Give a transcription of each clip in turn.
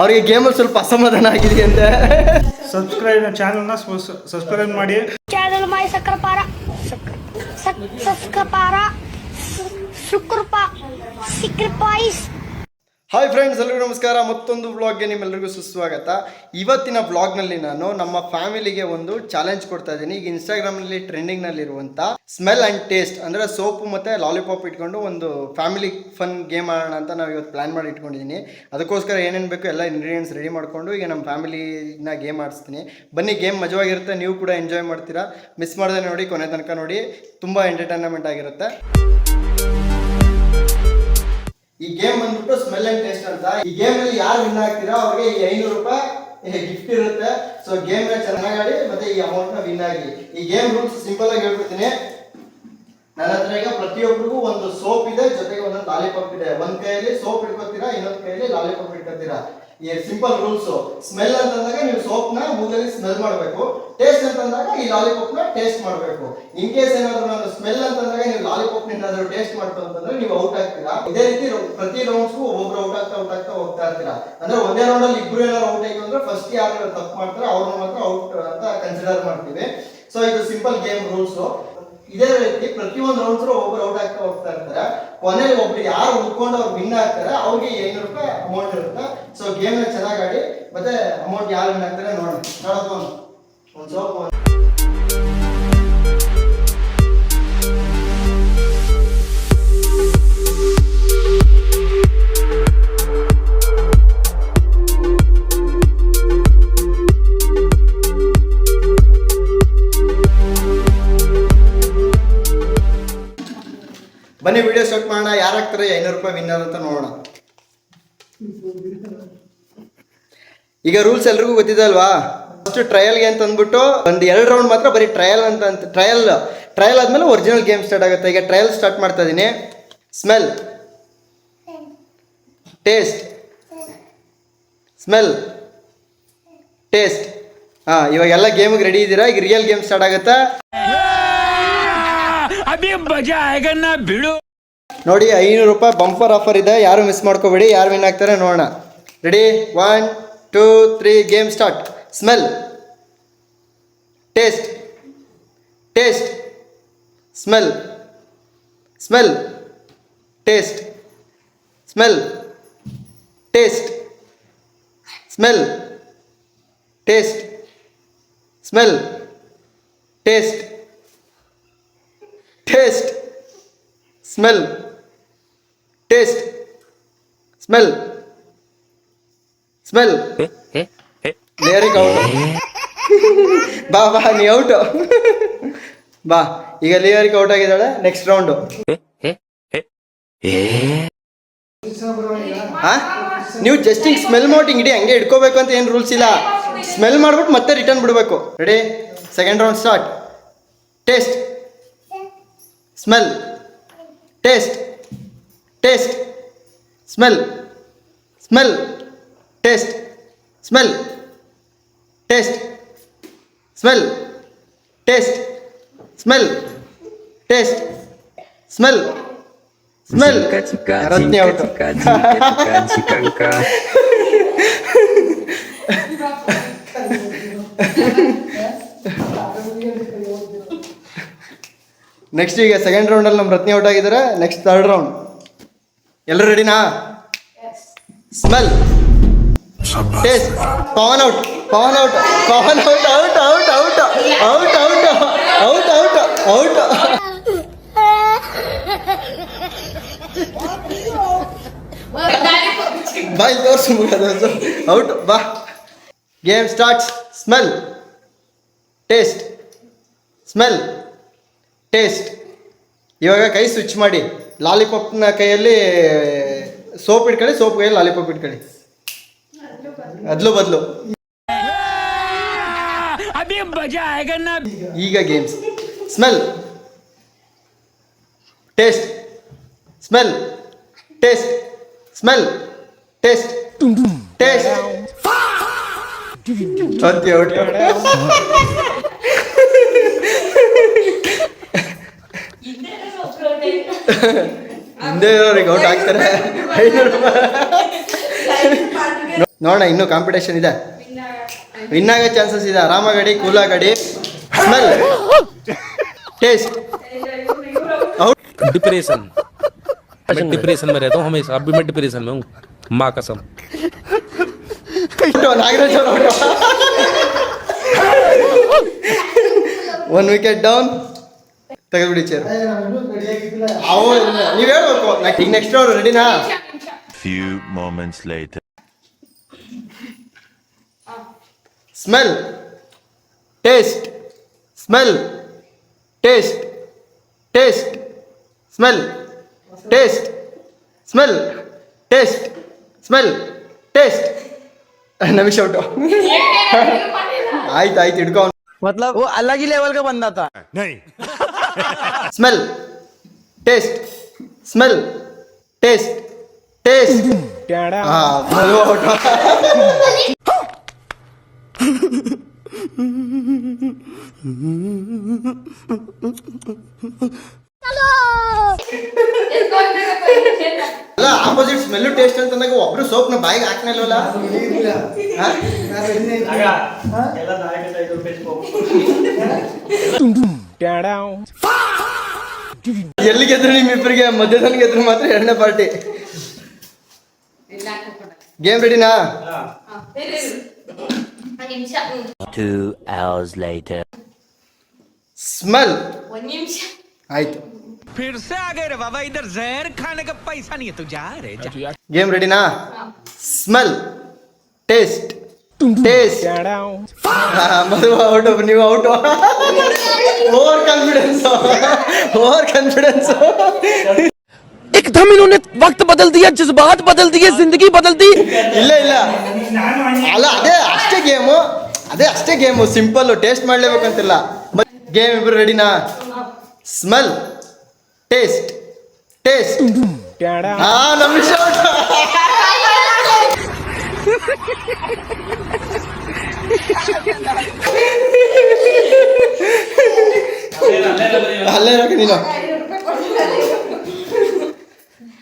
ಅವ್ರಿಗೆ ಗೇಮಲ್ಲಿ ಸ್ವಲ್ಪ ಅಸಮಾಧಾನ ಆಗಿದೆ ಅಂತ ಚಾನಲ್ನ ಸಬ್ಸ್ಕ್ರೈಬ್ ಮಾಡಿ. ಚಾನಲ್ ಮೈ ಸಕ್ರಪಾರ ಸಿಕ್ರಪಾಯಿಸ್. ಹಾಯ್ ಫ್ರೆಂಡ್ಸ್, ಎಲ್ಲರಿಗೂ ನಮಸ್ಕಾರ. ಮತ್ತೊಂದು ವ್ಲಾಗ್ಗೆ ನಿಮ್ಮೆಲ್ಲರಿಗೂ ಸುಸ್ವಾಗತ. ಇವತ್ತಿನ ವ್ಲಾಗ್ನಲ್ಲಿ ನಾನು ನಮ್ಮ ಫ್ಯಾಮಿಲಿಗೆ ಒಂದು ಚಾಲೆಂಜ್ ಕೊಡ್ತಾ ಇದ್ದೀನಿ. ಈಗ ಇನ್ಸ್ಟಾಗ್ರಾಮ್ನಲ್ಲಿ ಟ್ರೆಂಡಿಂಗ್ನಲ್ಲಿರುವಂಥ ಸ್ಮೆಲ್ ಆ್ಯಂಡ್ ಟೇಸ್ಟ್ ಅಂದರೆ ಸೋಪು ಮತ್ತು ಲಾಲಿಪಾಪ್ ಇಟ್ಕೊಂಡು ಒಂದು ಫ್ಯಾಮಿಲಿ ಫನ್ ಗೇಮ್ ಆಡೋಣ ಅಂತ ನಾವು ಇವತ್ತು ಪ್ಲ್ಯಾನ್ ಮಾಡಿ ಇಟ್ಕೊಂಡಿದ್ದೀನಿ. ಅದಕ್ಕೋಸ್ಕರ ಏನೇನು ಬೇಕು ಎಲ್ಲ ಇಂಗ್ರೀಡಿಯೆಂಟ್ಸ್ ರೆಡಿ ಮಾಡಿಕೊಂಡು ಈಗ ನಮ್ಮ ಫ್ಯಾಮಿಲಿನ ಗೇಮ್ ಆಡಿಸ್ತೀನಿ. ಬನ್ನಿ, ಗೇಮ್ ಮಜವಾಗಿರುತ್ತೆ, ನೀವು ಕೂಡ ಎಂಜಾಯ್ ಮಾಡ್ತೀರಾ. ಮಿಸ್ ಮಾಡದೆ ನೋಡಿ, ಕೊನೆ ತನಕ ನೋಡಿ, ತುಂಬ ಎಂಟರ್ಟೈನ್ಮೆಂಟ್ ಆಗಿರುತ್ತೆ. ಈ ಗೇಮ್ ಬಂದ್ಬಿಟ್ಟು ಸ್ಮೆಲ್ ಅಂಡ್ ಟೇಸ್ಟ್ ಅಂತ. ಈ ಗೇಮ್ ಅಲ್ಲಿ ಯಾರು ವಿನ್ ಆಗ್ತೀರಾ ಅವ್ರಿಗೆ ಈ 500 ರೂಪಾಯಿ ಗಿಫ್ಟ್ ಇರುತ್ತೆ. ಸೊ ಗೇಮ್ ನ ಚೆನ್ನಾಗಿ ಆಡಿ ಮತ್ತೆ ಈ ಅಮೌಂಟ್ ನ ವಿನ್ ಆಗಿ. ಈ ಗೇಮ್ ರೂಲ್ಸ್ ಸಿಂಪಲ್ ಆಗಿ ಹೇಳ್ಬಿಡ್ತೀನಿ. ನನ್ನ ಹತ್ರ ಈಗ ಪ್ರತಿಯೊಬ್ಬರಿಗೂ ಒಂದು ಸೋಪ್ ಇದೆ, ಜೊತೆಗೆ ಒಂದೊಂದು ಲಾಲಿಪಾಪ್ ಇದೆ. ಒಂದ್ ಕೈಯಲ್ಲಿ ಸೋಪ್ ಇಟ್ಕೋತೀರಾ, ಇನ್ನೊಂದ್ ಕೈಯಲ್ಲಿ ಲಾಲಿಪಾಪ್ ಇಟ್ಕೋತೀರಾ. ಈ ಸಿಂಪಲ್ ರೂಲ್ಸ್. ಸ್ಮೆಲ್ ಅಂತಂದಾಗ ನೀವು ಸೋಪ್ ನ ಮೂಗಲ್ಲಿ ಸ್ಮೆಲ್ ಮಾಡಬೇಕು. ಟೇಸ್ಟ್ ಅಂತಂದಾಗ ಈ ಲಾಲಿಪಾಪ್ ನ ಟೇಸ್ಟ್ ಮಾಡಬೇಕು. ಇನ್ ಕೇಸ್ ಏನಾದ್ರು ನಾನು ಸ್ಮೆಲ್ ಅಂತಂದಾಗ ನೀವು ಲಾಲಿಪಾಪ್ ನಿಂದಾದ್ರೂ ಟೇಸ್ಟ್ ಮಾಡ್ತು ಅಂತಂದ್ರೆ ನೀವು ಔಟ್ ಆಗ್ತೀರಾ. ಇದೇ ರೀತಿ ಪ್ರತಿ ರೌಂಡ್ಸ್ಗೂ ಒಬ್ಬೊಬ್ರು ಔಟ್ ಆಗ್ತಾ ಹೋಗ್ತಾ ಇರ್ತೀರಾ. ಅಂದ್ರೆ ಒಂದೇ ರೌಂಡ್ ಅಲ್ಲಿ ಇಬ್ರು ಏನಾದ್ರು ಔಟ್ ಆಯ್ತು ಅಂದ್ರೆ ಫಸ್ಟ್ ಯಾರು ತಪ್ಪು ಮಾಡ್ತಾರೆ ಅವ್ರನ್ನ ಮಾತ್ರ ಔಟ್ ಅಂತ ಕನ್ಸಿಡರ್ ಮಾಡ್ತೀವಿ. ಸೊ ಇದು ಸಿಂಪಲ್ ಗೇಮ್ ರೂಲ್ಸ್. ಇದೇ ರೀತಿ ಪ್ರತಿಯೊಂದು ರೌಂಡ್ಸ್ ಒಬ್ಬರು ಔಟ್ ಆಗ್ತಾ ಹೋಗ್ತಾ ಇರ್ತಾರೆ. ಕೊನೆಯಲ್ಲಿ ಒಬ್ರು ಯಾರು ಉಳ್ಕೊಂಡು ಅವ್ರು ವಿನ್ ಆಗ್ತಾರೆ ಅವ್ರಿಗೆ 500 ರೂಪಾಯಿ ಅಮೌಂಟ್ ಇರುತ್ತೆ. ಸೊ ಗೇಮ್ ನ ಚೆನ್ನಾಗಿ ಆಡಿ ಮತ್ತೆ ಅಮೌಂಟ್ ಯಾರು ವಿನ್ ಆಗ್ತಾರೆ ನೋಡೋಣ. ಒಂದು ಸೋಪ್ ಬನ್ನಿ, ವಿಡಿಯೋ ಸ್ಟಾರ್ಟ್ ಮಾಡೋಣ. ಯಾರಾಗ್ತಾರೆ 500 ರೂಪಾಯಿ ವಿನ್ನರ್ ಅಂತ ನೋಡೋಣ. ಈಗ ರೂಲ್ಸ್ ಎಲ್ರಿಗೂ ಗೊತ್ತಿದೆ ಅಲ್ವಾ? ಫಸ್ಟ್ ಟ್ರಯಲ್ಗೆ ಅಂತ ಅಂದ್ಬಿಟ್ಟು ಒಂದು 2 ರೌಂಡ್ ಮಾತ್ರ ಬರೀ ಟ್ರಯಲ್ ಟ್ರಯಲ್ ಆದ್ಮೇಲೆ ಒರಿಜಿನಲ್ ಗೇಮ್ ಸ್ಟಾರ್ಟ್ ಆಗುತ್ತೆ. ಈಗ ಟ್ರಯಲ್ ಸ್ಟಾರ್ಟ್ ಮಾಡ್ತಾ ಇದ್ದೀನಿ. Smell, taste, smell, taste. ಇವಾಗೆಲ್ಲ ಗೇಮಿಗೆ ರೆಡಿ ಇದ್ದೀರಾ? ಈಗ ರಿಯಲ್ ಗೇಮ್ ಸ್ಟಾರ್ಟ್ ಆಗುತ್ತೆ. ನೋಡಿ, 500 ರೂಪಾಯಿ ಬಂಪರ್ ಆಫರ್ ಇದೆ. ಯಾರು ಮಿಸ್ ಮಾಡ್ಕೋಬೇಡಿ. ಯಾರು ವಿನ್ ಆಗ್ತಾರೆ ನೋಡೋಣ. Ready? 1 2 3 game start. Smell, taste, taste, smell, smell, taste, smell, taste, smell, taste, smell, taste, taste, smell, taste, smell, smell. ಲೇಯರಿಗೆ ಔಟ್. ಬಾ ನೀ ಔಟ್. ಬಾ, ಈಗ ಲೇಯರಿಗೆ ಔಟ್ ಆಗಿದ್ದಾಳೆ. Next round. ನೀವು ಜಸ್ಟ್ ಹಿಂಗೆ ಸ್ಮೆಲ್ ಮಾಡಿಂಗ್ ಇಡಿ, ಹಂಗೆ ಇಟ್ಕೋಬೇಕು ಅಂತ ಏನು ರೂಲ್ಸ್ ಇಲ್ಲ. ಸ್ಮೆಲ್ ಮಾಡ್ಬಿಟ್ಟು ಮತ್ತೆ ರಿಟರ್ನ್ ಬಿಡಬೇಕು. Ready? Second round start. Taste, smell, taste, taste, smell, smell, taste, smell, taste, smell, taste, smell, taste, smell, smell. Ratni out. Next ಈಗ ಸೆಕೆಂಡ್ ರೌಂಡಲ್ಲಿ ನಮ್ಮ ರತ್ನಿ ಔಟ್ ಆಗಿದ್ದಾರೆ. Next third round. ಎಲ್ಲರೂ ರೆಡಿನಾ? Smell, taste. Pavan out, Pavan out, Pavan out, out out out out out out out out. ಬಾಯ್ ತೋರ್ಸು ಮುಗಿದು out. ಬಾ, game starts. Smell, taste, smell, taste. ಇವಾಗ ಕೈ ಸ್ವಿಚ್ ಮಾಡಿ. ಲಾಲಿಪಾಪ್ನ ಕೈಯಲ್ಲಿ ಸೋಪ್ ಇಟ್ಕೊಳ್ಳಿ, ಸೋಪ್ ಕೈಯಲ್ಲಿ ಲಾಲಿಪಾಪ್ ಇಟ್ಕೊಳ್ಳಿ. ಅದ್ಲು ಬದಲು. ಈಗ games. Smell, taste, smell, taste, smell, taste, taste. Okay out. ಹಿಂದೆ ಇರೋರಿಗೆ ಔಟ್ ಆಗ್ತಾರೆ. 500 ರೂಪಾಯಿ. ನೋಡೋಣ, ಇನ್ನೂ ಕಾಂಪಿಟೇಷನ್ ಇದೆ. ವಿನ್ ಆಗೋ ಚಾನ್ಸಸ್ ಇದೆ. ಆರಾಮಾಗಡಿ, ಕೂಲಾಗಡಿ. Smell, taste. डिप्रेशन मैं डिप्रेशन में रहता हूँ हमेशा. अभी मैं डिप्रेशन में हूँ, माँ कसम. ನಾಗರಾಜ್ ಅವರು ಒಂದು ವಿಕೆಟ್ ಡೌನ್. ತೆಗೆದ್ಬಿಡಿ ಚೇರ್. ನೀವು ಹೇಳ್ಬೇಕು. ಈಗ ನೆಕ್ಸ್ಟ್ ಅವರು ರೆಡಿನಾ? Few moments later. Smell, taste, smell, taste, taste, smell, taste, smell, taste, smell, taste. Namisha out. ಆಯ್ತು ಆಯ್ತು, ಹಿಡ್ಕೊ. मतलब वो अलग ही लेवल का बंदा था. Smell, taste, smell, taste, taste. Out. ಅಲ್ಲ, ಆಪೋಸಿಟ್ ಸ್ಮೆಲ್ಲು ಟೇಸ್ಟ್ ಅಂತಂದಾಗ ಒಬ್ರು ಸೋಪ್ನ ಬಾಯಿಗೆ ಹಾಕ್ನಲ್ವಲ್ಲ? ಎಲ್ಲಿ ಗೆದ್ರು ನಿಮ್ಮಿಬ್ಬರಿಗೆ? ಮಧ್ಯದಲ್ಲಿ ಗೆದ್ರು ಮಾತ್ರ ಎರಡನೇ ಪಾರ್ಟಿ. ಗೇಮ್ ರೆಡಿನಾ? 2 hours later. ಸ್ಮೆಲ್. ಆಯ್ತು. फिर से आ गए रे बाबा, इधर जहर खाने का पैसा नहीं है तो जा रे जा. ಗೇಮ್ ರೆಡಿನಾ? Smell, taste, taste. ಮದುವೆ ಔಟ್. ನೀವು out. Over confidence, over confidence. एकदम इन्होंने वक्त बदल दिया, जज्बात बदल दिए, जिंदगी बदल दी. ಇಲ್ಲ ಇಲ್ಲ ಅಲ್ಲ, ಅದೇ ಅಷ್ಟೇ ಗೇಮು, ಅದೇ ಅಷ್ಟೇ ಗೇಮು. ಸಿಂಪಲ್, ಟೇಸ್ಟ್ ಮಾಡ್ಲೇಬೇಕಂತಿಲ್ಲ. ಗೇಮ್ ಇಬ್ರು ರೆಡಿನಾ? Smell, taste, taste. Namisha out. ಅಲ್ಲೇ ಇರೋಕೆ ನೀನು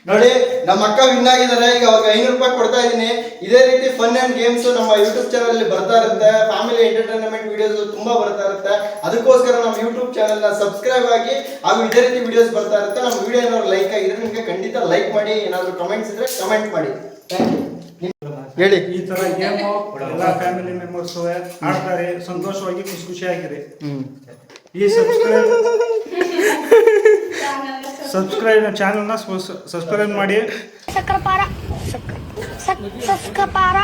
ನೋಡಿ. ನಮ್ಮ ಅಕ್ಕ ವಿನ್ ಆಗಿದ್ದಾರೆ. ಈಗ ಅವ್ರಿಗೆ 500 ರೂಪಾಯಿ ಕೊಡ್ತಾ ಇದ್ದೀನಿ. ಇದೇ ರೀತಿ ಫನ್ ಅಂಡ್ ಗೇಮ್ಸ್ ನಮ್ಮ ಯೂಟ್ಯೂಬ್ ಚಾನಲ್ ಅಲ್ಲಿ ಬರ್ತಾ ಇರುತ್ತೆ. ಫ್ಯಾಮಿಲಿ ಎಂಟರ್ಟೈನ್ಮೆಂಟ್ ವಿಡಿಯೋಸ್ ತುಂಬಾ ಬರ್ತಾ ಇರುತ್ತೆ. ಅದಕ್ಕೋಸ್ಕರ ನಮ್ಮ ಯೂಟ್ಯೂಬ್ ಚಾನಲ್ ನ ಸಬ್ಸ್ಕ್ರೈಬ್ ಆಗಿ, ಹಾಗೂ ಇದೇ ರೀತಿ ವಿಡಿಯೋಸ್ ಬರ್ತಾ ಇರುತ್ತೆ. ನಮ್ಮ ವಿಡಿಯೋ ಏನಾದ್ರು ಲೈಕ್ ಆಗಿದ್ರೆ ನಿಮಗೆ ಖಂಡಿತ ಲೈಕ್ ಮಾಡಿ. ಏನಾದ್ರು ಕಮೆಂಟ್ಸ್ ಇದ್ರೆ ಕಮೆಂಟ್ ಮಾಡಿ. Thank you. ಹೇಳಿ. ಈ ತರ ಗೇಮು ಎಲ್ಲ ಫ್ಯಾಮಿಲಿ ಮೆಂಬರ್ಸ್ ಆಡ್ತಾರೆ. ಸಂತೋಷವಾಗಿ ಖುಷಿಯಾಗಿರಿ. ಈ ಸಬ್ಸ್ಕ್ರೈಬ್ ಚಾನಲ್ನ ಸಬ್ಸ್ಕ್ರೈಬ್ ಮಾಡಿ. ಸಕ್ರಪಾರ ಸಕ್ರಪಾರ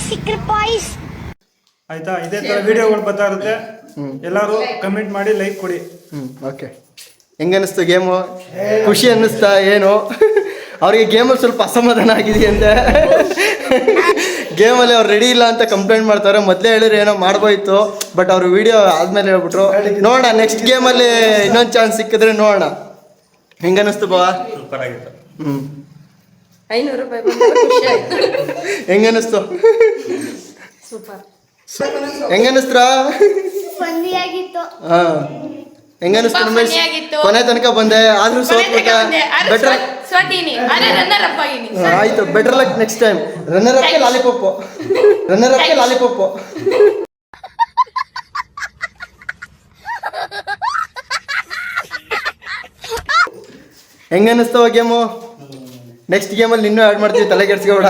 ಸಿಕ್ರಿಪಾಯಿಸ್. ಆಯ್ತಾ? ಇದೇ ತರ ವಿಡಿಯೋಗಳು ಬರ್ತಾ ಇರುತ್ತೆ. ಎಲ್ಲರೂ ಕಮೆಂಟ್ ಮಾಡಿ, ಲೈಕ್ ಕೊಡಿ. ಓಕೆ. ಹೆಂಗನ್ನಿಸ್ತು ಗೇಮು? ಖುಷಿ ಅನ್ನಿಸ್ತಾ ಏನು? ಅವ್ರಿಗೆ ಗೇಮಲ್ಲಿ ಸ್ವಲ್ಪ ಅಸಮಾಧಾನ ಆಗಿದೆ ಅಂತೆ. ಗೇಮಲ್ಲಿ ಅವ್ರು ರೆಡಿ ಇಲ್ಲ ಅಂತ ಕಂಪ್ಲೇಂಟ್ ಮಾಡ್ತಾರೆ. ಮೊದಲೇ ಹೇಳಿದ್ರೆ ಏನೋ ಮಾಡ್ಬೋಯ್ತು, ಬಟ್ ಅವರು ವಿಡಿಯೋ ಆದ್ಮೇಲೆ ಹೇಳ್ಬಿಟ್ರು. ನೋಡೋಣ, ನೆಕ್ಸ್ಟ್ ಗೇಮಲ್ಲಿ ಇನ್ನೊಂದು ಚಾನ್ಸ್ ಸಿಕ್ಕಿದ್ರೆ ನೋಡೋಣ. ಹೆಂಗನ್ನಿಸ್ತು ಬಾ? ಸೂಪರ್ ಆಗಿತ್ತು. 500 ರೂಪಾಯಿ ಬಂದ್ರೆ ಖುಷಿ ಆಯ್ತು. ಹೆಂಗನ್ನಿಸ್ತು? ಸೂಪರ್. ಹೆಂಗನ್ನಿಸ್ತ್ರಾ? ಫನ್ನಿಯಾಗಿತ್ತು. ಹಾ, ಹೆಂಗನ್ನಿಸ್ತು ರಮೇಶ್? ಕೊನೆ ತನಕ ಬಂದೆ, ಆದ್ರೂ ಸೋತ್ಬಿಟ್ಟೆ. ಬೆಟರ್ ಸ್ವತೀನಿ ಅರೆ ರನ್ನರ್ ಅಪ್ ಆಗಿನಿ. ಆಯ್ತು, better luck next time. Runner ಅಪ್ಗೆ ಲಾಲಿಪಾಪ್, ರನ್ನರ್ ಅಪ್ಗೆ ಲಾಲಿಪಾಪ್. ಹೆಂಗನ್ನಿಸ್ತವ ಗೇಮು? ನೆಕ್ಸ್ಟ್ ಗೇಮಲ್ಲಿ ಇನ್ನೂ ಆ್ಯಡ್ ಮಾಡ್ತೀವಿ, ತಲೆ ಕೆಡ್ಸ್ಕೊಬೇಡ.